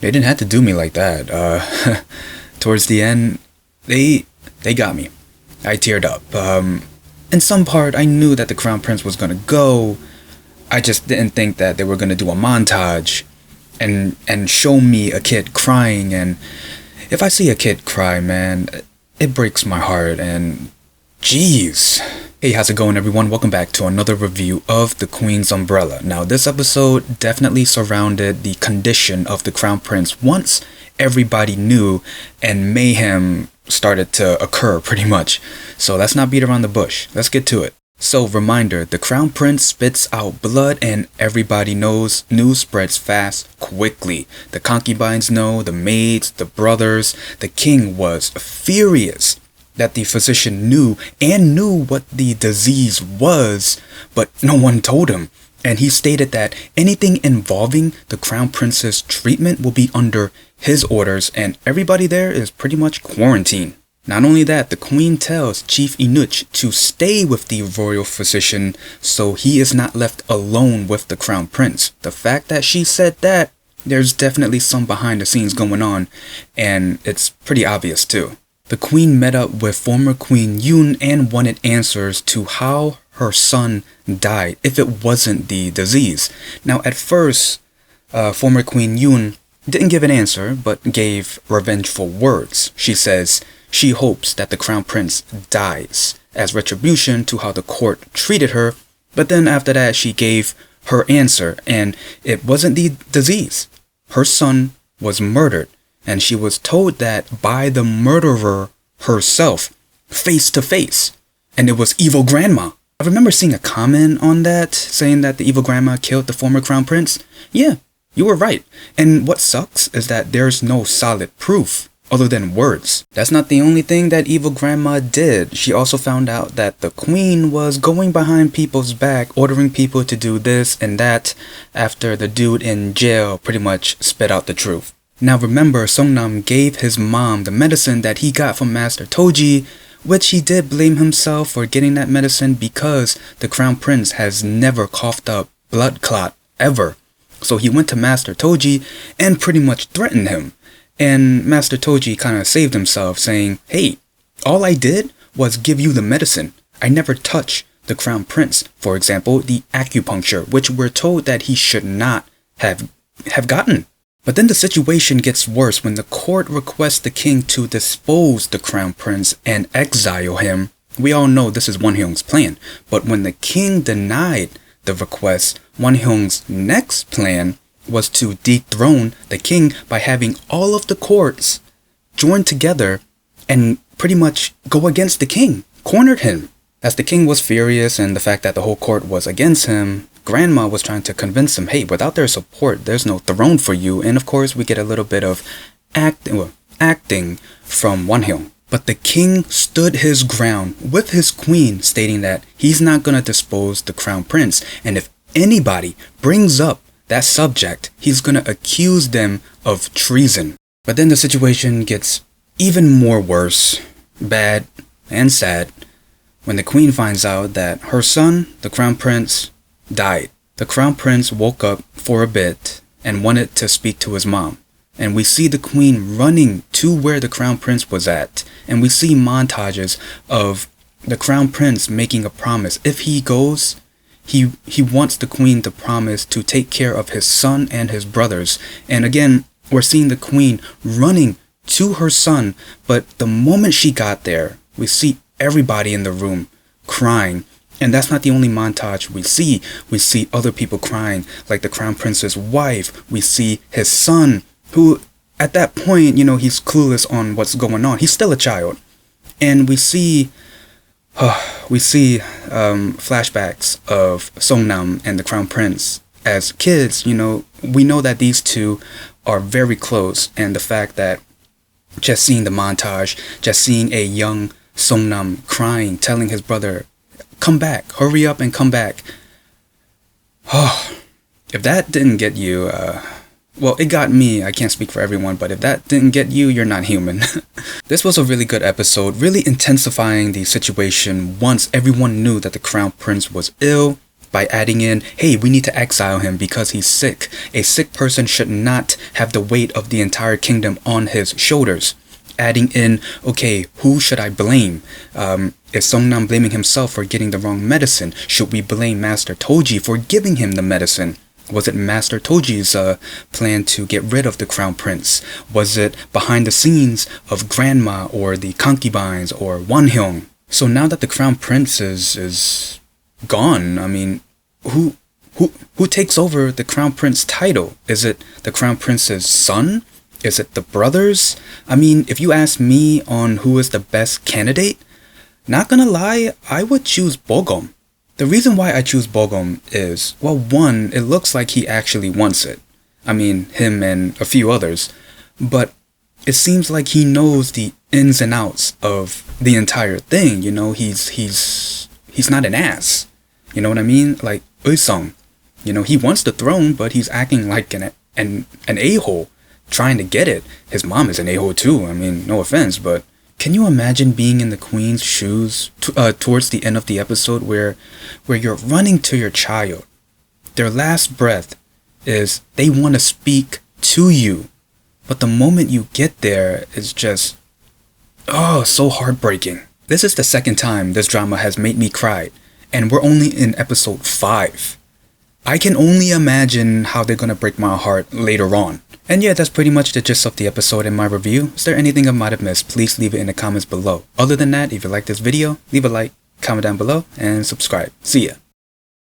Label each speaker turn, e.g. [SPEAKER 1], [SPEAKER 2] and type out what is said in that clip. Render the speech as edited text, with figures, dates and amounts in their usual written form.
[SPEAKER 1] They didn't have to do me like that. Towards the end, they got me. I teared up. In some part, I knew that the Crown Prince was gonna go. I just didn't think that they were gonna do a montage and show me a kid crying. And if I see a kid cry, man, it breaks my heart. And jeez. Hey, how's it going, everyone? Welcome back to another review of The Queen's Umbrella. Now, this episode definitely surrounded the condition of the Crown Prince once everybody knew and mayhem started to occur, pretty much. So let's not beat around the bush. Let's get to it. So, reminder, the Crown Prince spits out blood and everybody knows news spreads fast, quickly. The concubines know, the maids, the brothers. The king was furious that the physician knew what the disease was, but no one told him. And he stated that anything involving the Crown Prince's treatment will be under his orders, and everybody there is pretty much quarantined. Not only that, the queen tells Chief Inuch to stay with the royal physician so he is not left alone with the Crown Prince. The fact that she said that, there's definitely some behind the scenes going on, and it's pretty obvious too. The queen met up with former Queen Yun and wanted answers to how her son died if it wasn't the disease. Now, at first, former Queen Yun didn't give an answer, but gave revengeful words. She says she hopes that the Crown Prince dies as retribution to how the court treated her, but then after that she gave her answer, and it wasn't the disease. Her son was murdered, and she was told that by the murderer herself, face to face, and it was evil grandma. I remember seeing a comment on that saying that the evil grandma killed the former Crown Prince. Yeah, you were right. And what sucks is that there's no solid proof other than words. That's not the only thing that evil grandma did. She also found out that the queen was going behind people's back, ordering people to do this and that after the dude in jail pretty much spit out the truth. Now remember, Songnam gave his mom the medicine that he got from Master Toji, which he did blame himself for getting that medicine because the Crown Prince has never coughed up blood clot ever. So he went to Master Toji and pretty much threatened him. And Master Toji kind of saved himself, saying, hey, all I did was give you the medicine. I never touched the Crown Prince. For example, the acupuncture, which we're told that he should not have gotten. But then the situation gets worse when the court requests the king to depose the Crown Prince and exile him. We all know this is Won Hyung's plan, but when the king denied the request, Won Hyung's next plan was to dethrone the king by having all of the courts join together and pretty much go against the king, cornered him. As the king was furious and the fact that the whole court was against him, Grandma was trying to convince him, hey, without their support, there's no throne for you. And of course, we get a little bit of acting from Won Hyung. But the king stood his ground with his queen, stating that he's not going to depose the Crown Prince. And if anybody brings up that subject, he's going to accuse them of treason. But then the situation gets even more worse, bad, and sad when the queen finds out that her son, the Crown Prince, died. The Crown Prince woke up for a bit and wanted to speak to his mom. And we see the queen running to where the Crown Prince was at. And we see montages of the Crown Prince making a promise. If he goes, he wants the queen to promise to take care of his son and his brothers. And again, we're seeing the queen running to her son. But the moment she got there, we see everybody in the room crying. And that's not the only montage we see. We see other people crying, like the Crown Prince's wife. We see his son, who at that point, he's clueless on what's going on. He's still a child. And we see flashbacks of Songnam and the Crown Prince as kids. We know that these two are very close. And the fact that just seeing the montage, just seeing a young Songnam crying, telling his brother, come back, hurry up and come back. Oh, if that didn't get you, well, it got me. I can't speak for everyone, but if that didn't get you, you're not human. This was a really good episode, really intensifying the situation once everyone knew that the Crown Prince was ill. by adding in, hey, we need to exile him because he's sick. A sick person should not have the weight of the entire kingdom on his shoulders. Adding in, okay, who should I blame? Is Songnam blaming himself for getting the wrong medicine? Should we blame Master Toji for giving him the medicine? Was it Master Toji's plan to get rid of the Crown Prince? Was it behind the scenes of Grandma or the concubines or Wonhyung? So now that the Crown Prince is gone, I mean, who takes over the Crown Prince title? Is it the Crown Prince's son? Is it the brothers? I mean, if you ask me on who is the best candidate, not gonna lie, I would choose Bogum. The reason why I choose Bogum is, well, one, it looks like he actually wants it. I mean, him and a few others. But it seems like he knows the ins and outs of the entire thing, you know, he's not an ass. You know what I mean? Like Uisong. You know, he wants the throne, but he's acting like an a-hole trying to get it. His mom is an a-hole too. I mean, no offense, but can you imagine being in the queen's shoes towards the end of the episode where you're running to your child? Their last breath is they want to speak to you. But the moment you get there is just, oh, so heartbreaking. This is the second time this drama has made me cry, and we're only in episode 5. I can only imagine how they're gonna break my heart later on. And yeah, that's pretty much the gist of the episode in my review. Is there anything I might have missed? Please leave it in the comments below. Other than that, if you like this video, leave a like, comment down below, and subscribe. See ya.